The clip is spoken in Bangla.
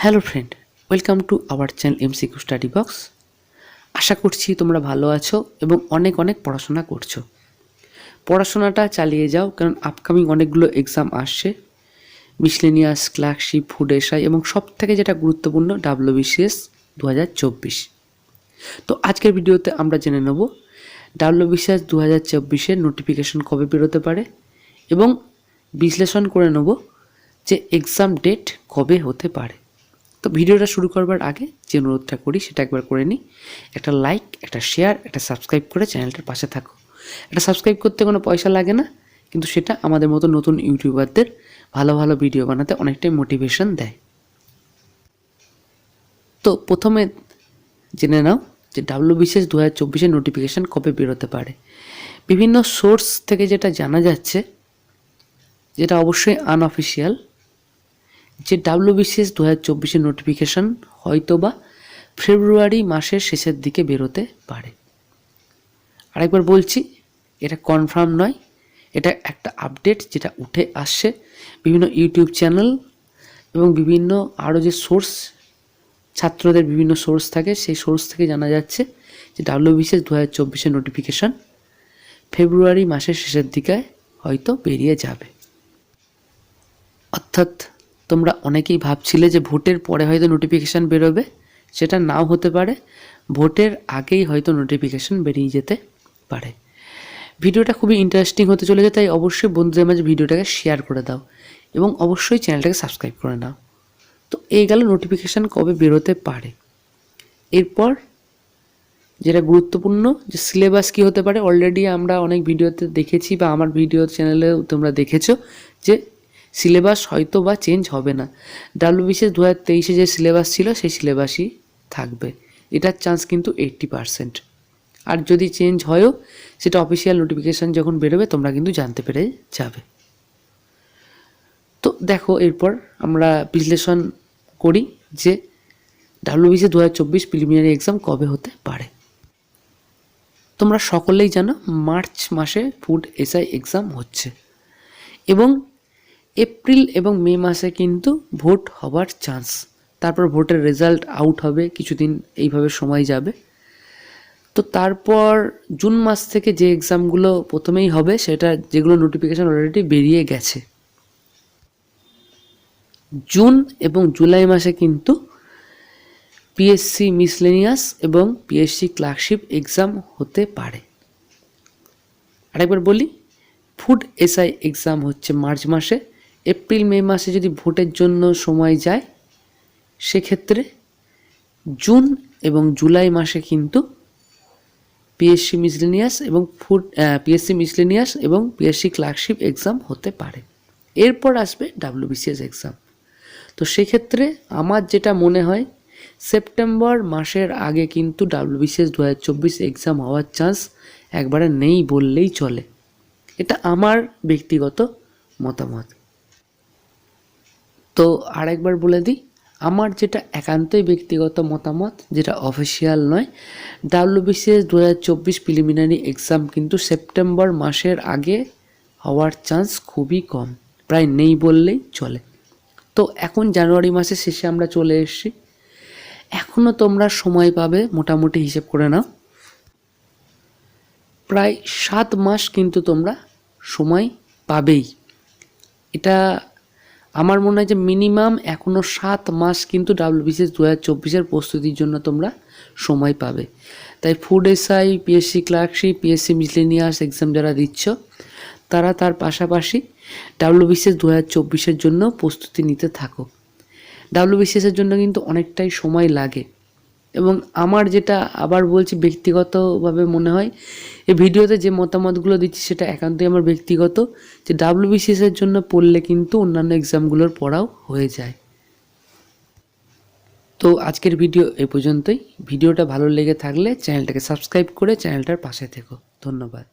Hello friend, welcome to our channel MCQ study box. আশা করছি তোমরা ভালো আছো এবং অনেক অনেক পড়াশোনা করছো। পড়াশোনাটা চালিয়ে যাও, কারণ আপকামিং অনেকগুলো এক্সাম আসছে। মিসলেনিয়াস, ক্লার্কশিপ, ফুড এসআই এবং সব থেকে যেটা গুরুত্বপূর্ণ WBCS 2024। তো আজকের ভিডিওতে আমরা জেনে নেব WBCS 2024-এর নোটিফিকেশন কবে বেরোতে পারে এবং বিশ্লেষণ করে নেব যে এক্সাম ডেট কবে হতে পারে। তো ভিডিওটা শুরু করবার আগে যে অনুরোধটা করি সেটা একবার করে নিই। একটা লাইক, একটা শেয়ার, একটা সাবস্ক্রাইব করে চ্যানেলটার পাশে থাকো। এটা সাবস্ক্রাইব করতে কোনো পয়সা লাগে না, কিন্তু সেটা আমাদের মতো নতুন ইউটিউবারদের ভালো ভালো ভিডিও বানাতে অনেকটাই মোটিভেশন দেয়। তো প্রথমে জেনে নাও যে WBCS 2024-এর নোটিফিকেশান কবে বেরোতে পারে। বিভিন্ন সোর্স থেকে যেটা জানা যাচ্ছে, যেটা অবশ্যই আনঅফিসিয়াল, যে WBCS 2024-এর নোটিফিকেশান হয়তো বা ফেব্রুয়ারি মাসের শেষের দিকে বেরোতে পারে। আরেকবার বলছি, এটা কনফার্ম নয়, এটা একটা আপডেট যেটা উঠে আসছে বিভিন্ন ইউটিউব চ্যানেল এবং বিভিন্ন আরও যে সোর্স, ছাত্রদের বিভিন্ন সোর্স থাকে, সেই সোর্স থেকে জানা যাচ্ছে যে WBCS 2024-এর নোটিফিকেশান ফেব্রুয়ারি মাসের শেষের দিকে হয়তো বেরিয়ে যাবে। অর্থাৎ তোমরা অনেকেই ভাবছিলে যে ভোটের পরে হয়তো নোটিফিকেশান বেরোবে, সেটা নাও হতে পারে, ভোটের আগেই হয়তো নোটিফিকেশান বেরিয়ে যেতে পারে। ভিডিওটা খুবই ইন্টারেস্টিং হতে চলেছে, তাই অবশ্যই বন্ধুদের মাঝে ভিডিওটাকে শেয়ার করে দাও এবং অবশ্যই চ্যানেলটাকে সাবস্ক্রাইব করে নাও। তো এই গেল নোটিফিকেশান কবে বেরোতে পারে। এরপর যেটা গুরুত্বপূর্ণ, যে সিলেবাস কী হতে পারে। অলরেডি আমরা অনেক ভিডিওতে দেখেছি বা আমার ভিডিও চ্যানেলেও তোমরা দেখেছো যে সিলেবাস হয়তো বা চেঞ্জ হবে না। WBCS 2023-এ যে সিলেবাস ছিল সেই সিলেবাসই থাকবে। এটার চান্স কিন্তু 80%। আর যদি চেঞ্জ হয়ও, সেটা অফিসিয়াল নোটিফিকেশান যখন বেরোবে তোমরা কিন্তু জানতে পেরে যাবে। তো দেখো, এরপর আমরা বিশ্লেষণ করি যে WBCS 2024 প্রিলিমিনারি এক্সাম কবে হতে পারে। তোমরা সকলেই জানো মার্চ মাসে ফুড এসআই এক্সাম হচ্ছে এবং এপ্রিল এবং মে মাসে কিন্তু ভোট হবার চান্স। তারপর ভোটের রেজাল্ট আউট হবে, কিছুদিন এইভাবে সময় যাবে। তো তারপর জুন মাস থেকে যে এক্সামগুলো প্রথমেই হবে, সেটা যেগুলো নোটিফিকেশান অলরেডি বেরিয়ে গেছে, জুন এবং জুলাই মাসে কিন্তু পিএসসি মিসলেনিয়াস এবং পিএসসি ক্লার্কশিপ এক্সাম হতে পারে। আরেকবার বলি, ফুড এসআই এক্সাম হচ্ছে মার্চ মাসে। এপ্রিল মে মাসে যদি ভোটের জন্য সময় যায়, সেক্ষেত্রে জুন এবং জুলাই মাসে কিন্তু পিএসসি মিসলেনিয়াস এবং পিএসসি ক্লার্কশিপ এক্সাম হতে পারে। এরপর আসবে WBCS এক্সাম। তো সেক্ষেত্রে আমার যেটা মনে হয়, সেপ্টেম্বর মাসের আগে কিন্তু WBCS 2024 এক্সাম হওয়ার চান্স একবারে নেই বললেই চলে। এটা আমার ব্যক্তিগত মতামত। তো আরেকবার বলে দিই, আমার যেটা একান্তই ব্যক্তিগত মতামত, যেটা অফিসিয়াল নয়, WBCS 2024 প্রিলিমিনারি এক্সাম কিন্তু সেপ্টেম্বর মাসের আগে হওয়ার চান্স খুবই কম, প্রায় নেই বললেই চলে। তো এখন জানুয়ারি মাসের শেষে আমরা চলে এসেছি, এখনও তোমরা সময় পাবে, মোটামুটি হিসেব করে নাও প্রায় 7 মাস কিন্তু তোমরা সময় পাবেই। এটা আমার মনে হয় যে মিনিমাম এখনও 7 মাস কিন্তু WBCS 2024-এর প্রস্তুতির জন্য তোমরা সময় পাবে। তাই food SI, PSC clerkship, PSC miscellaneous exam যারা দিচ্ছ, তারা তার পাশাপাশি WBCS 2024-এর জন্য প্রস্তুতি নিতে থাকো। WBCS-এর জন্য কিন্তু অনেকটাই সময় লাগে এবং আমার যেটা আবার বলছি ব্যক্তিগতভাবে মনে হয়, এই ভিডিওতে যে মতামতগুলো দিচ্ছি সেটা একান্তই আমার ব্যক্তিগত, যে WBCS-এর জন্য পড়লে কিন্তু অন্যান্য এক্সামগুলোর পড়াও হয়ে যায়। তো আজকের ভিডিও এ পর্যন্তই। ভিডিওটা ভালো লেগে থাকলে চ্যানেলটাকে সাবস্ক্রাইব করে চ্যানেলটার পাশে থেকো। ধন্যবাদ।